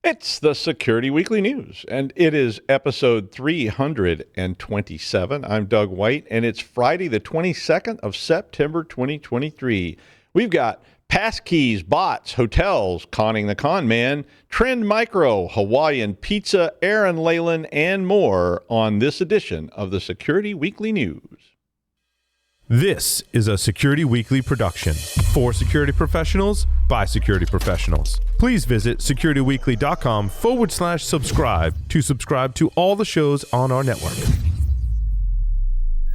It's the Security Weekly News, and it is episode 327. I'm Doug White, and it's Friday, the 22nd of September, 2023. We've got Passkeys, bots, hotels, conning the con man, TrendMicro, Hawaiian pizza, Aaran Leyland, and more on this edition of the Security Weekly News. This is a Security Weekly production for security professionals by security professionals. Please visit securityweekly.com/subscribe to subscribe to all the shows on our network.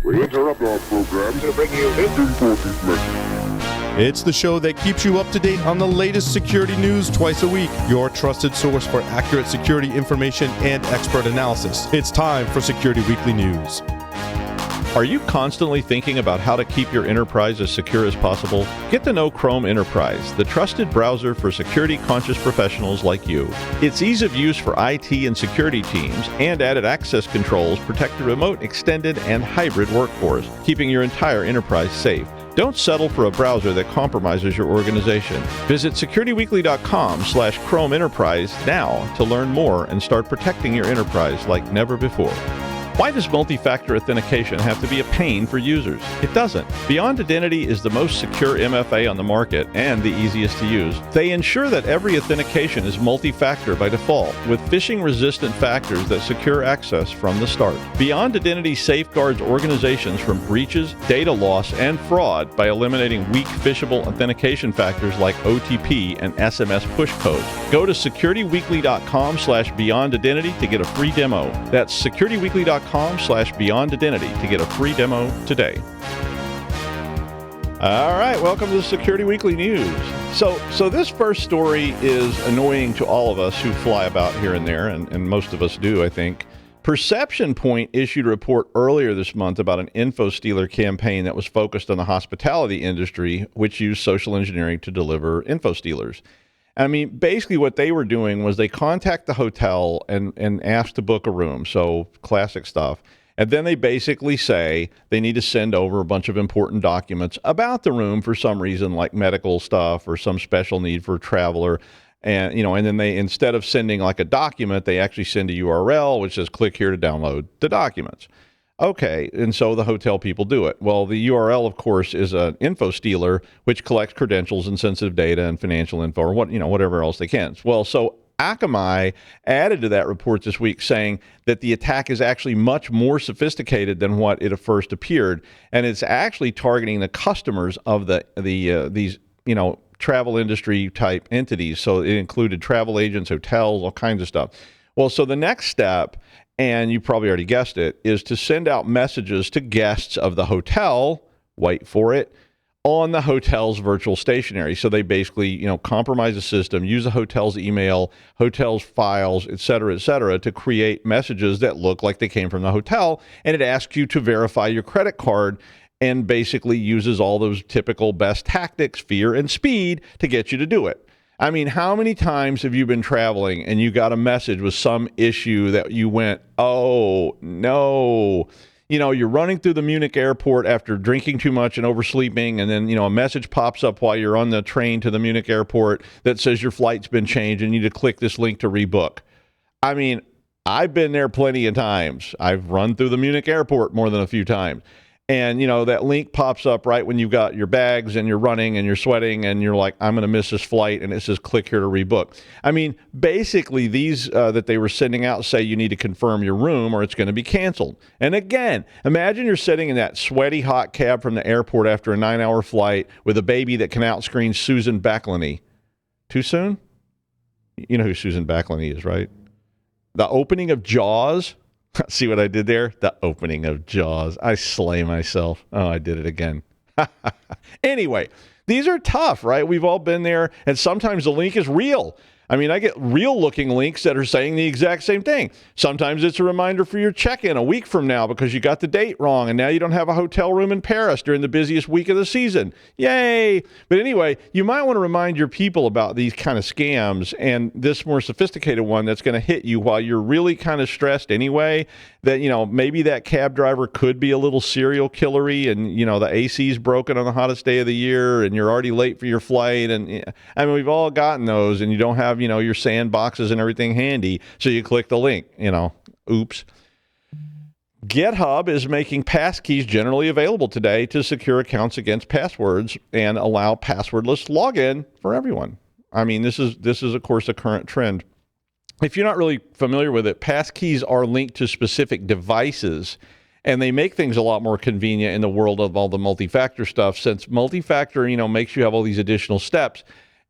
We interrupt our program to bring you this important message. It's the show that keeps you up to date on the latest security news twice a week. Your trusted source for accurate security information and expert analysis. It's time for Security Weekly News. Are you constantly thinking about how to keep your enterprise as secure as possible? Get to know Chrome Enterprise, the trusted browser for security-conscious professionals like you. Its ease of use for IT and security teams and added access controls protect the remote, extended, and hybrid workforce, keeping your entire enterprise safe. Don't settle for a browser that compromises your organization. Visit securityweekly.com/Chrome Enterprise now to learn more and start protecting your enterprise like never before. Why does multi-factor authentication have to be a pain for users? It doesn't. Beyond Identity is the most secure MFA on the market and the easiest to use. They ensure that every authentication is multi-factor by default, with phishing-resistant factors that secure access from the start. Beyond Identity safeguards organizations from breaches, data loss, and fraud by eliminating weak phishable authentication factors like OTP and SMS push codes. Go to securityweekly.com/Beyond Identity to get a free demo. That's securityweekly.com/Beyond Identity to get a free demo today. All right, welcome to the Security Weekly News. So this first story is annoying to all of us who fly about here and there, and most of us do, I think. Perception Point issued a report earlier this month about an info stealer campaign that was focused on the hospitality industry, which used social engineering to deliver info stealers. I mean, basically what they were doing was they contact the hotel and ask to book a room. So classic stuff. And then they basically say they need to send over a bunch of important documents about the room for some reason, like medical stuff or some special need for a traveler. And, and then they, instead of sending like a document, they actually send a URL, which says click here to download the documents. Okay, and so the hotel people do it. Well, the URL, of course, is an info stealer, which collects credentials and sensitive data and financial info or whatever else they can. Well, so Akamai added to that report this week saying that the attack is actually much more sophisticated than what it first appeared, and it's actually targeting the customers of these travel industry type entities. So it included travel agents, hotels, all kinds of stuff. Well, so the next step, and you probably already guessed it, is to send out messages to guests of the hotel, wait for it, on the hotel's virtual stationery. So they basically, compromise the system, use the hotel's email, hotel's files, et cetera, to create messages that look like they came from the hotel. And it asks you to verify your credit card and basically uses all those typical best tactics, fear and speed, to get you to do it. I mean, how many times have you been traveling and you got a message with some issue that you went, oh, no. You're running through the Munich airport after drinking too much and oversleeping, and then, a message pops up while you're on the train to the Munich airport that says your flight's been changed and you need to click this link to rebook. I mean, I've been there plenty of times. I've run through the Munich airport more than a few times. And, that link pops up right when you've got your bags and you're running and you're sweating and you're like, I'm going to miss this flight. And it says, click here to rebook. I mean, basically these that they were sending out say you need to confirm your room or it's going to be canceled. And again, imagine you're sitting in that sweaty hot cab from the airport after a 9-hour flight with a baby that can outscreen Susan Backlany. Too soon? You know who Susan Backlany is, right? The opening of Jaws. See what I did there? The opening of Jaws. I slay myself. Oh, I did it again. Anyway, these are tough, right? We've all been there, and sometimes the link is real. I mean, I get real-looking links that are saying the exact same thing. Sometimes it's a reminder for your check-in a week from now because you got the date wrong, and now you don't have a hotel room in Paris during the busiest week of the season. Yay! But anyway, you might want to remind your people about these kind of scams and this more sophisticated one that's going to hit you while you're really kind of stressed anyway. that, maybe that cab driver could be a little serial killery, and, the AC's broken on the hottest day of the year and you're already late for your flight. And I mean, we've all gotten those, and you don't have, your sandboxes and everything handy. So you click the link, oops. Github is making passkeys generally available today to secure accounts against passwords and allow passwordless login for everyone. I mean, this is of course a current trend. If you're not really familiar with it, passkeys are linked to specific devices, and they make things a lot more convenient in the world of all the multi-factor stuff, since multi-factor, makes you have all these additional steps.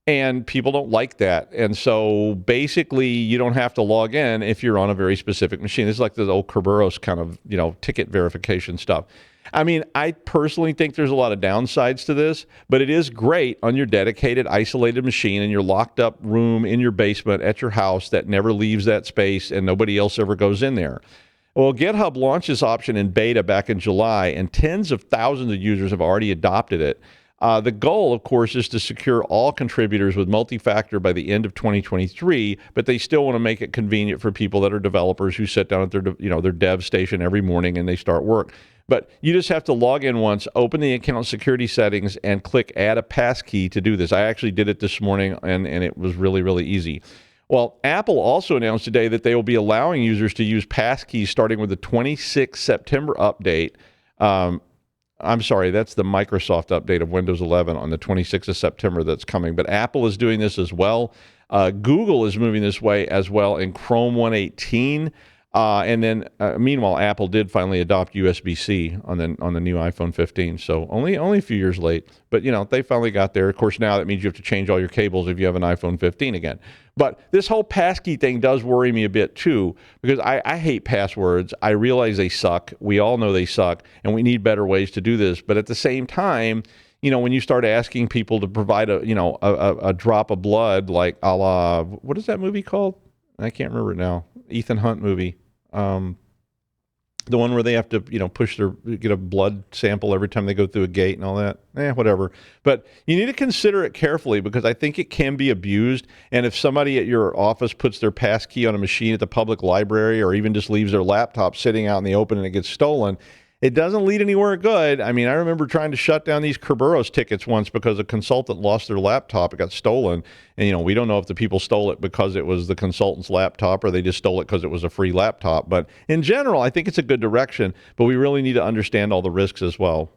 And people don't like that. And so basically you don't have to log in if you're on a very specific machine. It's like the old Kerberos kind of, ticket verification stuff. I mean, I personally think there's a lot of downsides to this, but it is great on your dedicated, isolated machine in your locked up room in your basement at your house that never leaves that space and nobody else ever goes in there. Well, GitHub launched this option in beta back in July, and tens of thousands of users have already adopted it. The goal, of course, is to secure all contributors with multi-factor by the end of 2023, but they still want to make it convenient for people that are developers who sit down at their dev station every morning and they start work. But you just have to log in once, open the account security settings, and click Add a Passkey to do this. I actually did it this morning, and it was really, really easy. Well, Apple also announced today that they will be allowing users to use passkeys starting with the 26th September update. I'm sorry, that's the Microsoft update of Windows 11 on the 26th of September that's coming. But Apple is doing this as well. Google is moving this way as well in Chrome 118. And then, meanwhile, Apple did finally adopt USB-C on the new iPhone 15. So only a few years late. But, they finally got there. Of course, now that means you have to change all your cables if you have an iPhone 15 again. But this whole passkey thing does worry me a bit, too, because I hate passwords. I realize they suck. We all know they suck, and we need better ways to do this. But at the same time, when you start asking people to provide a drop of blood, like a la, what is that movie called? I can't remember it now. Ethan Hunt movie. The one where they have to, get a blood sample every time they go through a gate and all that. Whatever. But you need to consider it carefully, because I think it can be abused. And if somebody at your office puts their passkey on a machine at the public library, or even just leaves their laptop sitting out in the open and it gets stolen, it doesn't lead anywhere good. I mean, I remember trying to shut down these Kerberos tickets once because a consultant lost their laptop. It got stolen. And, we don't know if the people stole it because it was the consultant's laptop or they just stole it because it was a free laptop. But in general, I think it's a good direction, but we really need to understand all the risks as well.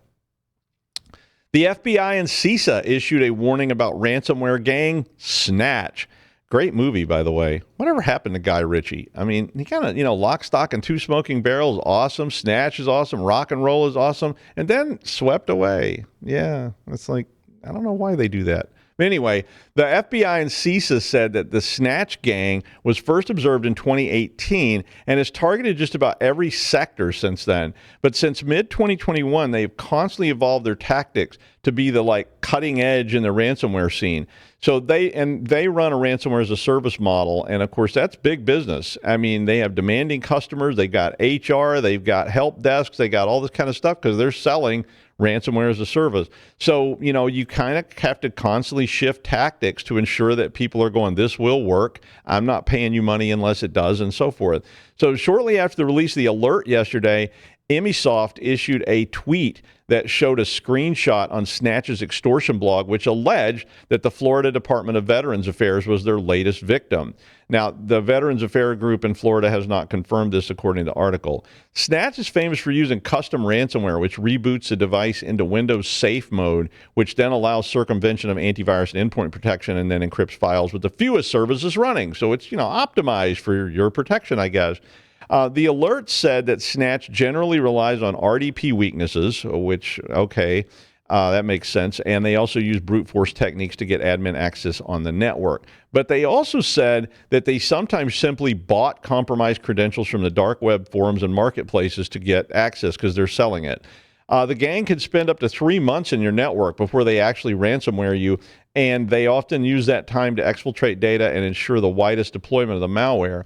The FBI and CISA issued a warning about ransomware gang Snatch. Great movie, by the way. Whatever happened to Guy Ritchie? I mean, he kind of, Lock, Stock, and Two Smoking Barrels, awesome. Snatch is awesome. Rock and Roll is awesome. And then swept away. Yeah, it's like, I don't know why they do that. But anyway, the FBI and CISA said that the Snatch gang was first observed in 2018 and has targeted just about every sector since then. But since mid-2021, they've constantly evolved their tactics to be the cutting edge in the ransomware scene. So they run a ransomware as a service model, and of course that's big business. I mean, they have demanding customers, they got HR, they've got help desks, they got all this kind of stuff because they're selling ransomware as a service. So, you kind of have to constantly shift tactics to ensure that people are going, this will work. I'm not paying you money unless it does, and so forth. So shortly after the release of the alert yesterday, Emisoft issued a tweet that showed a screenshot on Snatch's extortion blog, which alleged that the Florida Department of Veterans Affairs was their latest victim. Now, the Veterans Affairs group in Florida has not confirmed this, according to the article. Snatch is famous for using custom ransomware, which reboots a device into Windows safe mode, which then allows circumvention of antivirus and endpoint protection, and then encrypts files with the fewest services running. So it's, optimized for your protection, I guess. The alert said that Snatch generally relies on RDP weaknesses, which, okay, that makes sense. And they also use brute force techniques to get admin access on the network. But they also said that they sometimes simply bought compromised credentials from the dark web forums and marketplaces to get access because they're selling it. The gang could spend up to 3 months in your network before they actually ransomware you, and they often use that time to exfiltrate data and ensure the widest deployment of the malware.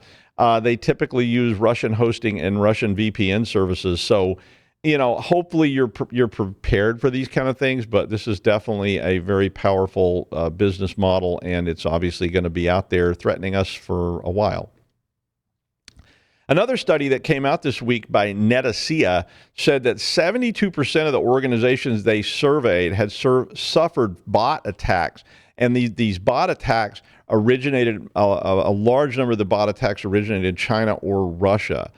They typically use Russian hosting and Russian VPN services. So, hopefully you're prepared for these kind of things, but this is definitely a very powerful business model, and it's obviously going to be out there threatening us for a while. Another study that came out this week by Netacea said that 72% of the organizations they surveyed had suffered bot attacks. And these bot attacks originated, a large number of the bot attacks originated in China or Russia.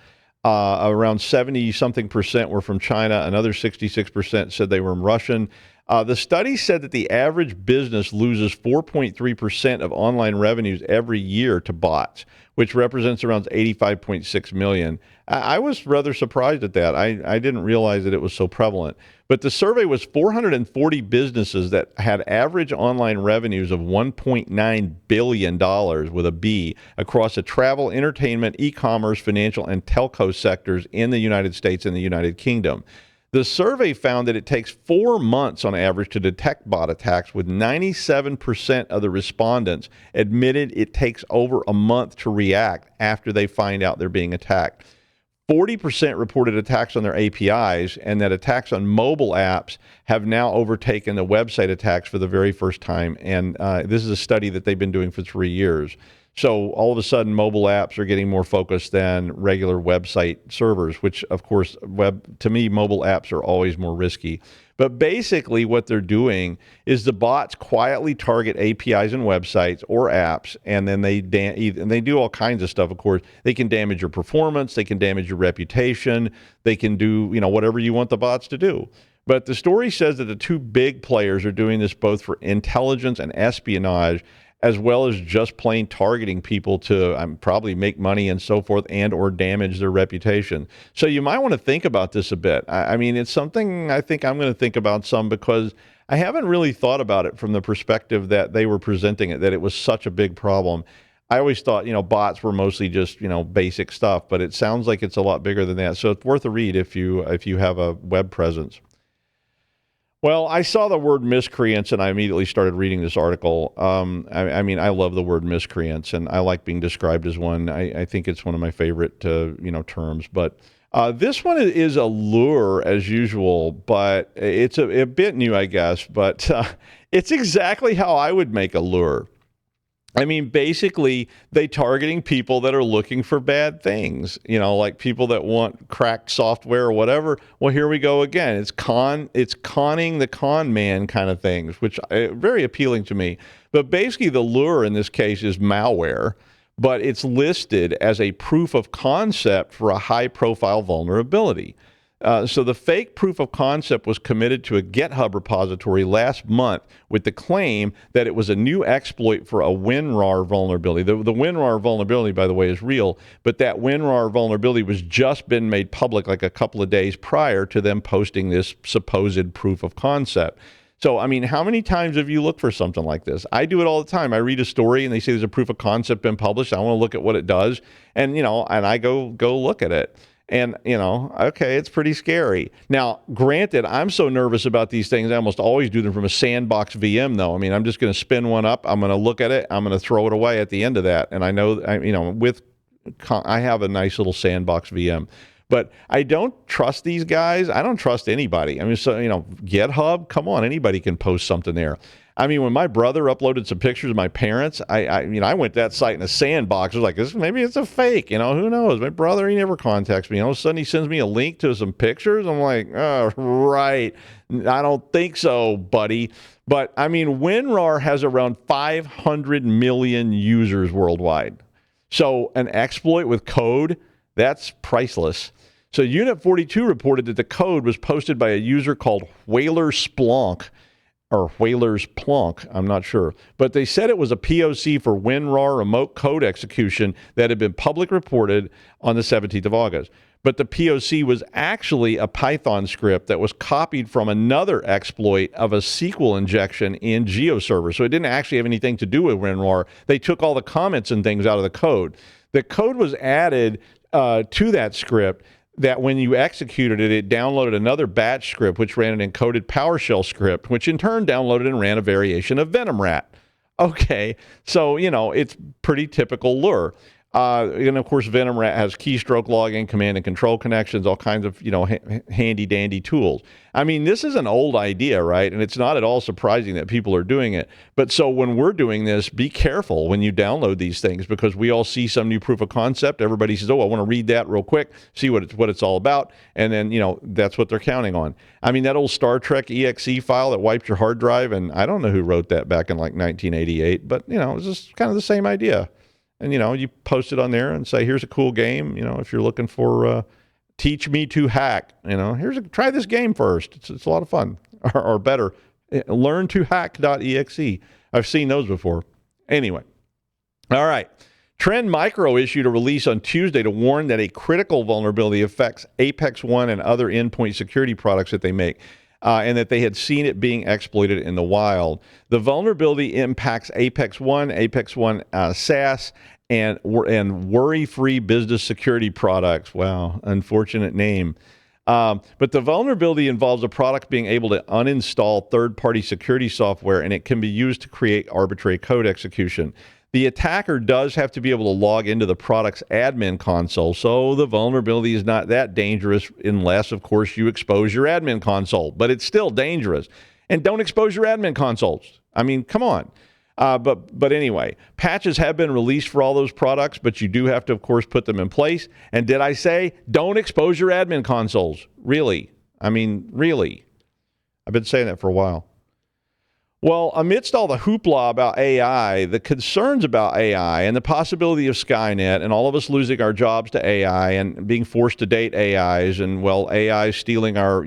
Around 70-something percent were from China. Another 66% said they were Russian. The study said that the average business loses 4.3% of online revenues every year to bots, which represents around 85.6 million. I was rather surprised at that. I didn't realize that it was so prevalent. But the survey was 440 businesses that had average online revenues of $1.9 billion with a B across the travel, entertainment, e-commerce, financial, and telco sectors in the United States and the United Kingdom. The survey found that it takes 4 months on average to detect bot attacks, with 97% of the respondents admitted it takes over a month to react after they find out they're being attacked. 40% reported attacks on their APIs, and that attacks on mobile apps have now overtaken the website attacks for the very first time. And this is a study that they've been doing for 3 years. So all of a sudden, mobile apps are getting more focused than regular website servers, which, of course, to me, mobile apps are always more risky. But basically what they're doing is the bots quietly target APIs and websites or apps, and then they do all kinds of stuff, of course. They can damage your performance. They can damage your reputation. They can do, whatever you want the bots to do. But the story says that the two big players are doing this both for intelligence and espionage, as well as just plain targeting people to probably make money and so forth, and or damage their reputation. So you might want to think about this a bit. I mean, it's something I think I'm going to think about some, because I haven't really thought about it from the perspective that they were presenting it, that it was such a big problem. I always thought, bots were mostly just, basic stuff, but it sounds like it's a lot bigger than that. So it's worth a read if you have a web presence. Well, I saw the word miscreants, and I immediately started reading this article. I love the word miscreants, and I like being described as one. I think it's one of my favorite, terms. But this one is a lure, as usual, but it's a bit new, I guess. But it's exactly how I would make a lure. I mean, basically, they targeting people that are looking for bad things, like people that want cracked software or whatever. Well, here we go again. It's conning the con man kind of things, which very appealing to me. But basically, the lure in this case is malware, but it's listed as a proof of concept for a high-profile vulnerability. So the fake proof of concept was committed to a GitHub repository last month with the claim that it was a new exploit for a Winrar vulnerability. The Winrar vulnerability, by the way, is real, but that Winrar vulnerability was just been made public like a couple of days prior to them posting this supposed proof of concept. So, I mean, how many times have you looked for something like this? I do it all the time. I read a story and they say there's a proof of concept been published. I want to look at what it does, and I go look at it. And, okay, it's pretty scary. Now, granted, I'm so nervous about these things, I almost always do them from a sandbox VM, though. I mean, I'm just going to spin one up. I'm going to look at it. I'm going to throw it away at the end of that. And I know, I have a nice little sandbox VM. But I don't trust these guys. I don't trust anybody. I mean, so, GitHub, come on, anybody can post something there. I mean, when my brother uploaded some pictures of my parents, I went to that site in a sandbox. I was like, maybe it's a fake, who knows? My brother, he never contacts me. All of a sudden, he sends me a link to some pictures. I'm like, oh, right. I don't think so, buddy. But, I mean, Winrar has around 500 million users worldwide. So an exploit with code, that's priceless. So Unit 42 reported that the code was posted by a user called Whaler Splonk, or Whaler's Plonk, I'm not sure. But they said it was a POC for Winrar remote code execution that had been public reported on the 17th of August. But the POC was actually a Python script that was copied from another exploit of a SQL injection in GeoServer. So it didn't actually have anything to do with Winrar. They took all the comments and things out of the code. The code was added to that script, that when you executed it, it downloaded another batch script, which ran an encoded PowerShell script, which in turn downloaded and ran a variation of Venom Rat. Okay, so, it's pretty typical lure. And of course, Venom Rat has keystroke logging, command and control connections, all kinds of, handy dandy tools. I mean, this is an old idea, right? And it's not at all surprising that people are doing it. But so when we're doing this, be careful when you download these things, because we all see some new proof of concept. Everybody says, oh, I want to read that real quick, see what it's all about. And then, that's what they're counting on. I mean, that old Star Trek EXE file that wiped your hard drive, and I don't know who wrote that back in like 1988, but, it was just kind of the same idea. And, you post it on there and say, here's a cool game. If you're looking for teach me to hack, try this game first. It's a lot of fun. Or better, learntohack.exe. I've seen those before. Anyway. All right. TrendMicro issued a release on Tuesday to warn that a critical vulnerability affects Apex One and other endpoint security products that they make. And that they had seen it being exploited in the wild. The vulnerability impacts Apex One SaaS, and worry-free business security products. Wow, unfortunate name. But the vulnerability involves a product being able to uninstall third-party security software, and it can be used to create arbitrary code execution. The attacker does have to be able to log into the product's admin console, so the vulnerability is not that dangerous unless, of course, you expose your admin console. But it's still dangerous. And don't expose your admin consoles. I mean, come on. But anyway, patches have been released for all those products, but you do have to, of course, put them in place. And did I say don't expose your admin consoles? Really? I mean, really? I've been saying that for a while. Well, amidst all the hoopla about AI, the concerns about AI and the possibility of Skynet and all of us losing our jobs to AI and being forced to date AIs and, AI stealing our,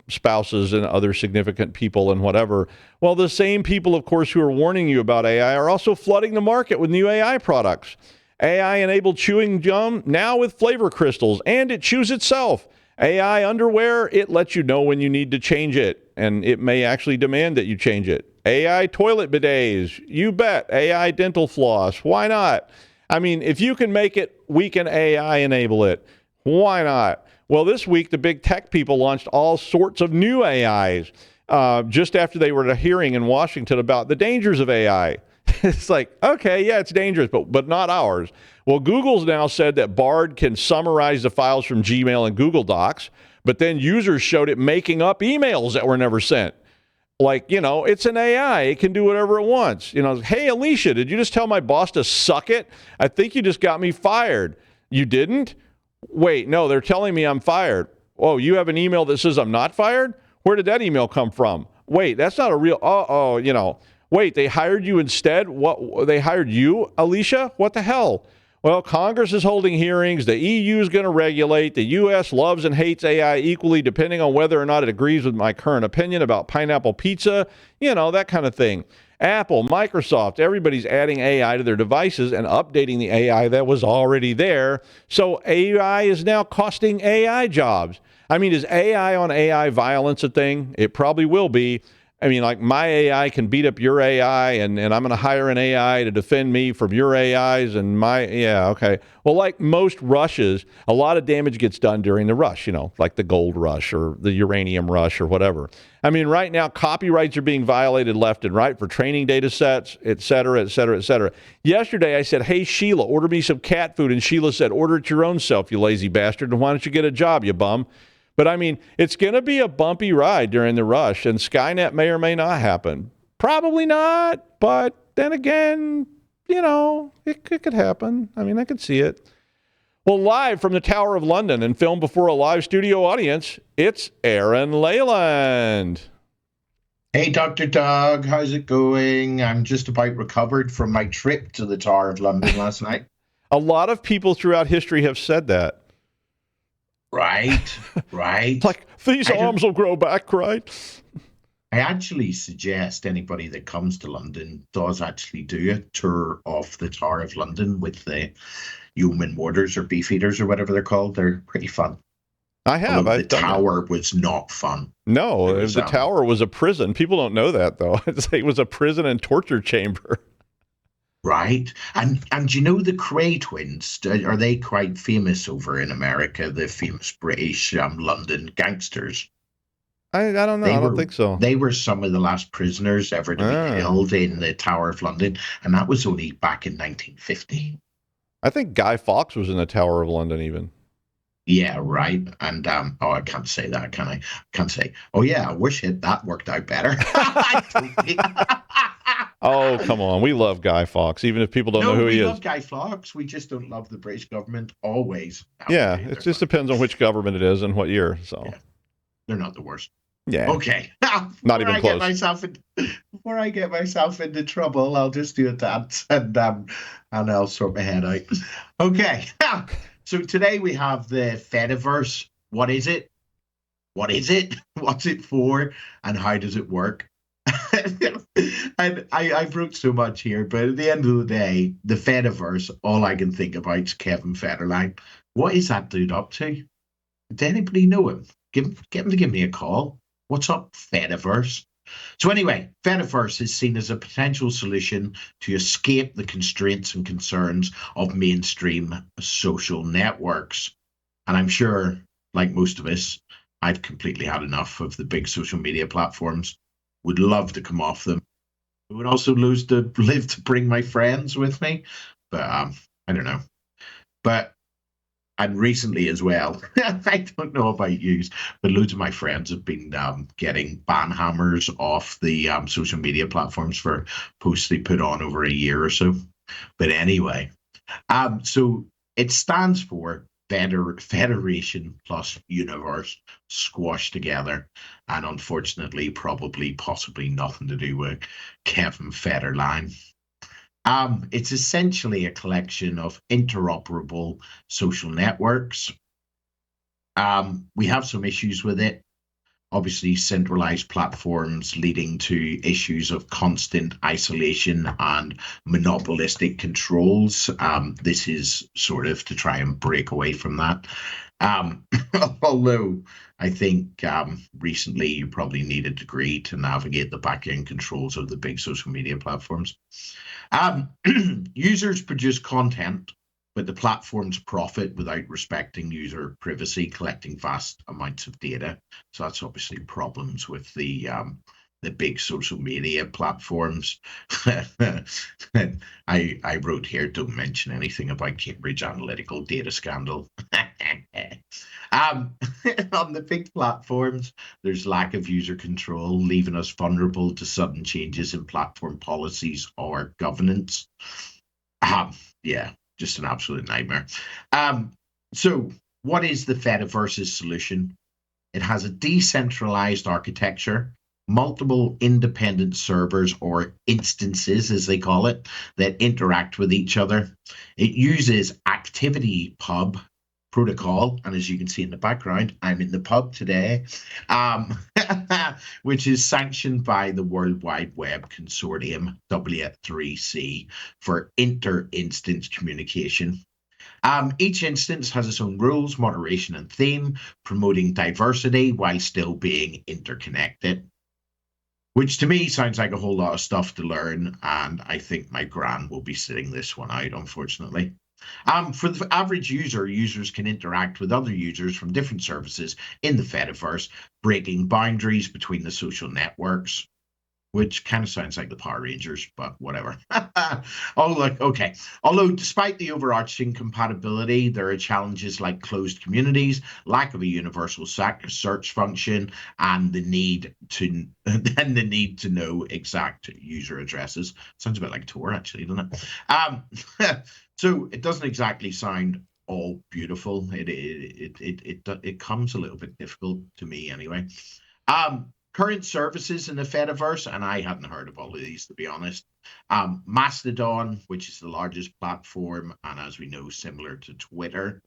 spouses and other significant people and whatever. Well, the same people, of course, who are warning you about AI are also flooding the market with new AI products. AI-enabled chewing gum now with flavor crystals, and it chews itself. AI underwear, it lets you know when you need to change it, and it may actually demand that you change it. AI toilet bidets, you bet. AI dental floss, why not? I mean, if you can make it, we can AI enable it. Why not? Well, this week, the big tech people launched all sorts of new AIs just after they were at a hearing in Washington about the dangers of AI. It's like, okay, yeah, it's dangerous, but not ours. Well, Google's now said that Bard can summarize the files from Gmail and Google Docs, but then users showed it making up emails that were never sent. Like, it's an AI. It can do whatever it wants. Hey, Alicia, did you just tell my boss to suck it? I think you just got me fired. You didn't? Wait, no, they're telling me I'm fired. Oh, you have an email that says I'm not fired? Where did that email come from? Wait, that's not a real, wait, they hired you instead? What, they hired you, Alicia? What the hell? Well, Congress is holding hearings. The EU is going to regulate. The U.S. loves and hates AI equally, depending on whether or not it agrees with my current opinion about pineapple pizza, that kind of thing. Apple, Microsoft, everybody's adding AI to their devices and updating the AI that was already there. So AI is now costing AI jobs. I mean, is AI on AI violence a thing? It probably will be. I mean, like my AI can beat up your AI, and I'm going to hire an AI to defend me from your AIs and okay. Well, like most rushes, a lot of damage gets done during the rush, like the gold rush or the uranium rush or whatever. I mean, right now, copyrights are being violated left and right for training data sets, et cetera, et cetera, et cetera. Yesterday, I said, hey, Sheila, order me some cat food. And Sheila said, order it your own self, you lazy bastard. And why don't you get a job, you bum? But I mean, it's going to be a bumpy ride during the rush, and Skynet may or may not happen. Probably not, but then again, it could happen. I mean, I could see it. Well, live from the Tower of London and filmed before a live studio audience, it's Aaran Leyland. Hey, Dr. Doug, how's it going? I'm just about recovered from my trip to the Tower of London last night. A lot of people throughout history have said that. Right. Like, these arms will grow back, right? I actually suggest anybody that comes to London does actually do a tour of the Tower of London with the human mortars or beefeaters or whatever they're called. They're pretty fun. I have. The tower was not fun. No, the tower was a prison. People don't know that, though. It was a prison and torture chamber. Right. And the Cray twins, are they quite famous over in America, the famous British London gangsters? I don't know. I don't think so. They were some of the last prisoners ever to be killed in the Tower of London, and that was only back in 1950. I think Guy Fawkes was in the Tower of London even. Yeah, right. And I can't say that, can I? Can't say. Oh yeah, I wish that worked out better. Oh, come on. We love Guy Fawkes, even if people don't know No, who we he love is. Guy Fawkes. We just don't love the British government. Always have to Yeah, do. it just depends on which government it is and what year. So, Yeah, they're not the worst. yeah, Okay. not even close. Before I get myself into trouble, I'll just do a dance and I'll sort my head out. Okay. So today we have the Fediverse. What is it? What is it? What's it for? And how does it work? And I wrote so much here, but at the end of the day, the Fediverse, all I can think about is Kevin Federline. What is that dude up to? Does anybody know him? Get him to give me a call. What's up, Fediverse? So anyway, Fediverse is seen as a potential solution to escape the constraints and concerns of mainstream social networks. And I'm sure, like most of us, I've completely had enough of the big social media platforms. Would love to come off them. I would also live to bring my friends with me, but I don't know. But and recently as well, I don't know about you, but loads of my friends have been getting ban hammers off the social media platforms for posts they put on over a year or so. But anyway, so it stands for Federation plus Universe squashed together, and unfortunately, possibly nothing to do with Kevin Federline. It's essentially a collection of interoperable social networks. We have some issues with it. Obviously, centralized platforms leading to issues of constant isolation and monopolistic controls. This is sort of to try and break away from that. Although I think recently you probably need a degree to navigate the back-end controls of the big social media platforms. Users produce content, but the platforms profit without respecting user privacy, collecting vast amounts of data. So that's obviously problems with the big social media platforms. I wrote here, don't mention anything about Cambridge Analytical data scandal. On the big platforms, there's lack of user control, leaving us vulnerable to sudden changes in platform policies or governance. Yeah, just an absolute nightmare. So what is the Fediverse's solution? It has a decentralized architecture, multiple independent servers or instances, as they call it, that interact with each other. It uses Activity Pub protocol, and as you can see in the background, I'm in the pub today, which is sanctioned by the World Wide Web Consortium, W3C, for inter-instance communication. Each instance has its own rules, moderation, and theme, promoting diversity while still being interconnected. Which to me sounds like a whole lot of stuff to learn, and I think my gran will be sitting this one out, unfortunately. For the average user, users can interact with other users from different services in the Fediverse, breaking boundaries between the social networks, which kind of sounds like the Power Rangers, but whatever. Oh, look, okay. Although, despite the overarching compatibility, there are challenges like closed communities, lack of a universal search function, and the need to know exact user addresses. Sounds a bit like Tor, actually, doesn't it? So it doesn't exactly sound all beautiful. It comes a little bit difficult to me, anyway. Current services in the Fediverse, and I hadn't heard of all of these, to be honest. Mastodon, which is the largest platform, and as we know, similar to Twitter.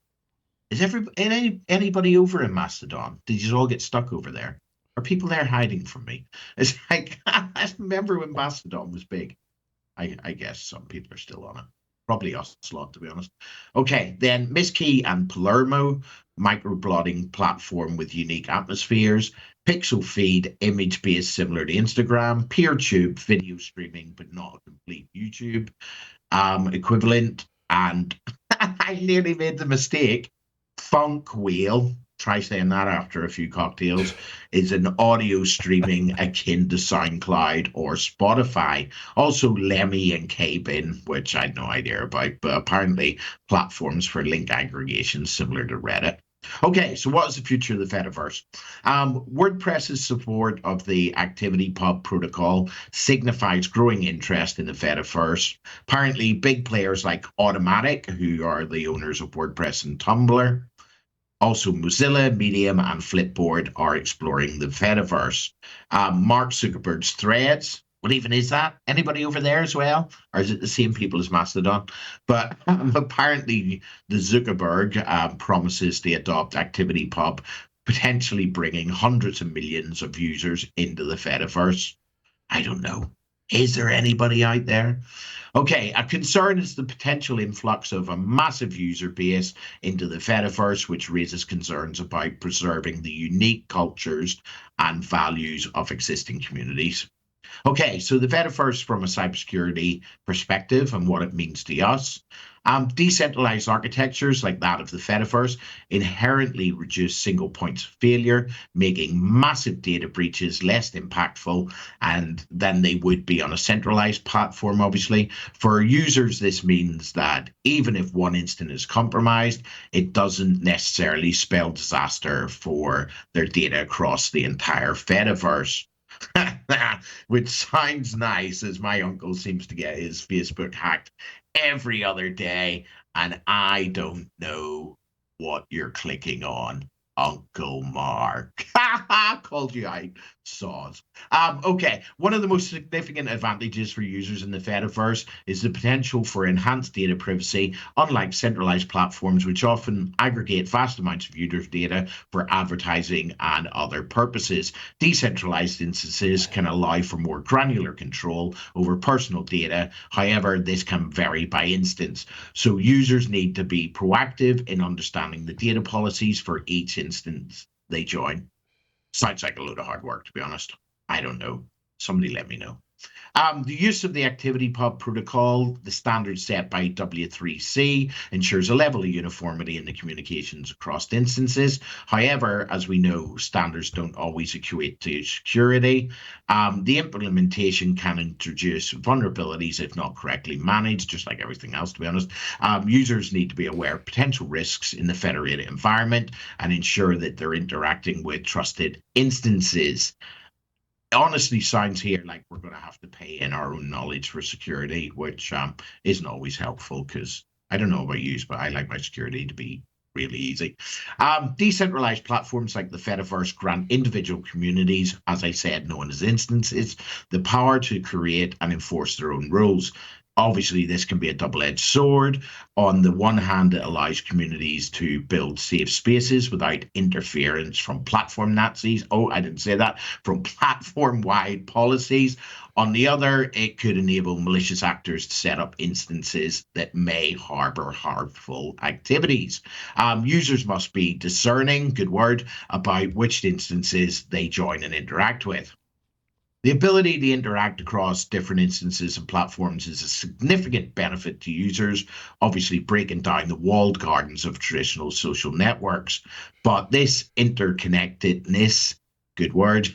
Is anybody over in Mastodon? Did you all get stuck over there? Are people there hiding from me? It's like, I remember when Mastodon was big. I guess some people are still on it. Probably us a lot, to be honest. Okay, then Misskey and Palermo, microblogging platform with unique atmospheres. Pixel Feed, image-based similar to Instagram. PeerTube, video streaming, but not a complete YouTube equivalent. And I nearly made the mistake. Funk Whale, try saying that after a few cocktails, is an audio streaming akin to SoundCloud or Spotify. Also Lemmy and Kbin, which I had no idea about, but apparently platforms for link aggregation similar to Reddit. Okay, so what is the future of the Fediverse? WordPress's support of the ActivityPub protocol signifies growing interest in the Fediverse. Apparently, big players like Automatic, who are the owners of WordPress and Tumblr, also Mozilla, Medium, and Flipboard are exploring the Fediverse. Mark Zuckerberg's Threads. What even is that? Anybody over there as well? Or is it the same people as Mastodon? But apparently the Zuckerberg promises to adopt ActivityPub, potentially bringing hundreds of millions of users into the Fediverse. I don't know. Is there anybody out there? Okay, a concern is the potential influx of a massive user base into the Fediverse, which raises concerns about preserving the unique cultures and values of existing communities. Okay, so the Fediverse from a cybersecurity perspective and what it means to us. Decentralized architectures like that of the Fediverse inherently reduce single points of failure, making massive data breaches less impactful than they would be on a centralized platform, obviously. For users, this means that even if one instance is compromised, it doesn't necessarily spell disaster for their data across the entire Fediverse. Which sounds nice, as my uncle seems to get his Facebook hacked every other day, and I don't know what you're clicking on, Uncle Mark. Called you out, saws. Okay, one of the most significant advantages for users in the Fediverse is the potential for enhanced data privacy, unlike centralized platforms, which often aggregate vast amounts of user data for advertising and other purposes. Decentralized instances can allow for more granular control over personal data. However, this can vary by instance. So users need to be proactive in understanding the data policies for each instance they join. Sounds like a load of hard work, to be honest. I don't know. Somebody let me know. The use of the ActivityPub protocol, the standard set by W3C, ensures a level of uniformity in the communications across instances. However, as we know, standards don't always equate to security. The implementation can introduce vulnerabilities if not correctly managed, just like everything else, to be honest. Users need to be aware of potential risks in the federated environment and ensure that they're interacting with trusted instances. Honestly sounds here like we're going to have to pay in our own knowledge for security, which isn't always helpful because I don't know about you, but I like my security to be really easy. Decentralized platforms like the Fediverse grant individual communities, as I said, known as instances, the power to create and enforce their own rules. Obviously, this can be a double-edged sword. On the one hand, it allows communities to build safe spaces without interference from platform Nazis. Oh, I didn't say that. From platform-wide policies. On the other, it could enable malicious actors to set up instances that may harbor harmful activities. Users must be discerning, good word, about which instances they join and interact with. The ability to interact across different instances and platforms is a significant benefit to users, obviously breaking down the walled gardens of traditional social networks. But this interconnectedness, good word,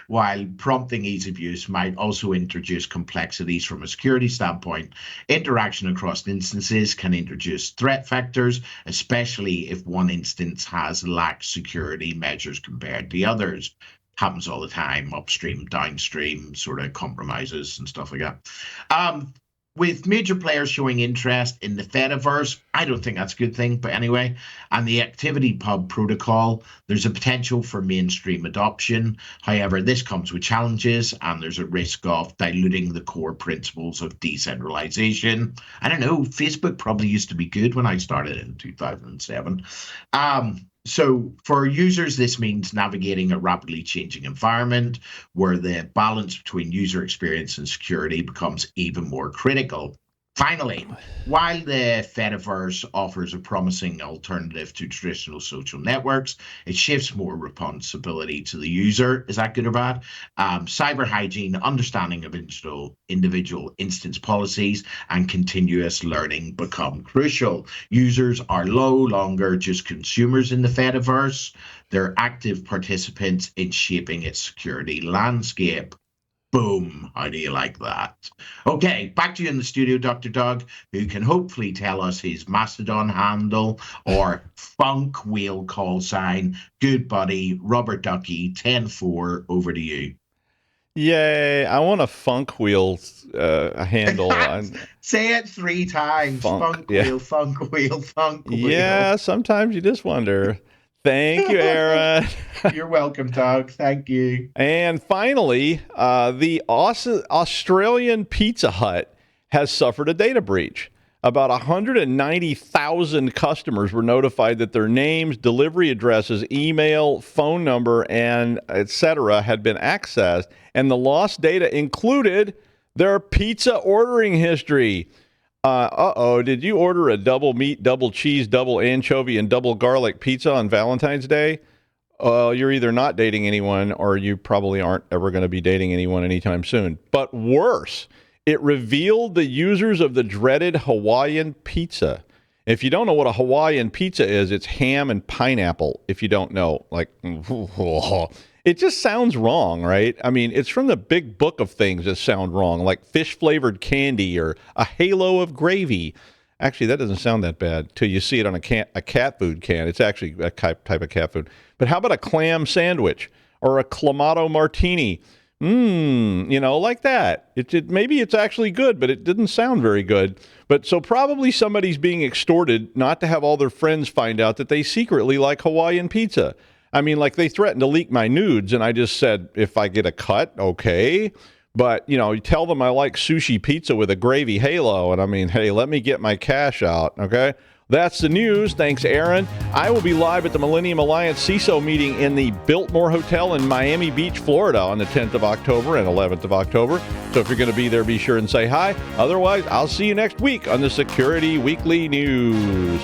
while prompting ease of use, might also introduce complexities from a security standpoint. Interaction across instances can introduce threat factors, especially if one instance has lax security measures compared to others. Happens all the time, upstream, downstream, sort of compromises and stuff like that. With major players showing interest in the Fediverse, I don't think that's a good thing, but anyway, and the ActivityPub protocol, there's a potential for mainstream adoption. However, this comes with challenges, and there's a risk of diluting the core principles of decentralization. I don't know, Facebook probably used to be good when I started in 2007. So for users, this means navigating a rapidly changing environment where the balance between user experience and security becomes even more critical. Finally, while the Fediverse offers a promising alternative to traditional social networks, it shifts more responsibility to the user. Is that good or bad? Cyber hygiene, understanding of individual instance policies, and continuous learning become crucial. Users are no longer just consumers in the Fediverse, they're active participants in shaping its security landscape. Boom. How do you like that? Okay, back to you in the studio, Dr. Doug, who can hopefully tell us his Mastodon handle or funk wheel call sign. Good buddy, Rubber Ducky, 10-4, over to you. Yay, I want a funk wheel handle. Say it 3 times. Funk wheel, funk wheel, funk wheel. Yeah, sometimes you just wonder. Thank you, Aaron. You're welcome, Doug. Thank you. And finally, the Australian Pizza Hut has suffered a data breach. About 190,000 customers were notified that their names, delivery addresses, email, phone number, and etc. had been accessed, and the lost data included their pizza ordering history. Did you order a double meat, double cheese, double anchovy, and double garlic pizza on Valentine's Day? You're either not dating anyone or you probably aren't ever going to be dating anyone anytime soon. But worse, it revealed the users of the dreaded Hawaiian pizza. If you don't know what a Hawaiian pizza is, it's ham and pineapple. If you don't know, it just sounds wrong, right? I mean, it's from the big book of things that sound wrong, like fish-flavored candy or a halo of gravy. Actually, that doesn't sound that bad till you see it on a cat food can. It's actually a type of cat food. But how about a clam sandwich or a clamato martini? Like that. Maybe it's actually good, but it didn't sound very good. But so probably somebody's being extorted not to have all their friends find out that they secretly like Hawaiian pizza. I mean, like they threatened to leak my nudes, and I just said, if I get a cut, okay. But, you tell them I like sushi pizza with a gravy halo, and I mean, hey, let me get my cash out, okay? That's the news. Thanks, Aaron. I will be live at the Millennium Alliance CISO meeting in the Biltmore Hotel in Miami Beach, Florida on the 10th of October and 11th of October. So if you're going to be there, be sure and say hi. Otherwise, I'll see you next week on the Security Weekly News.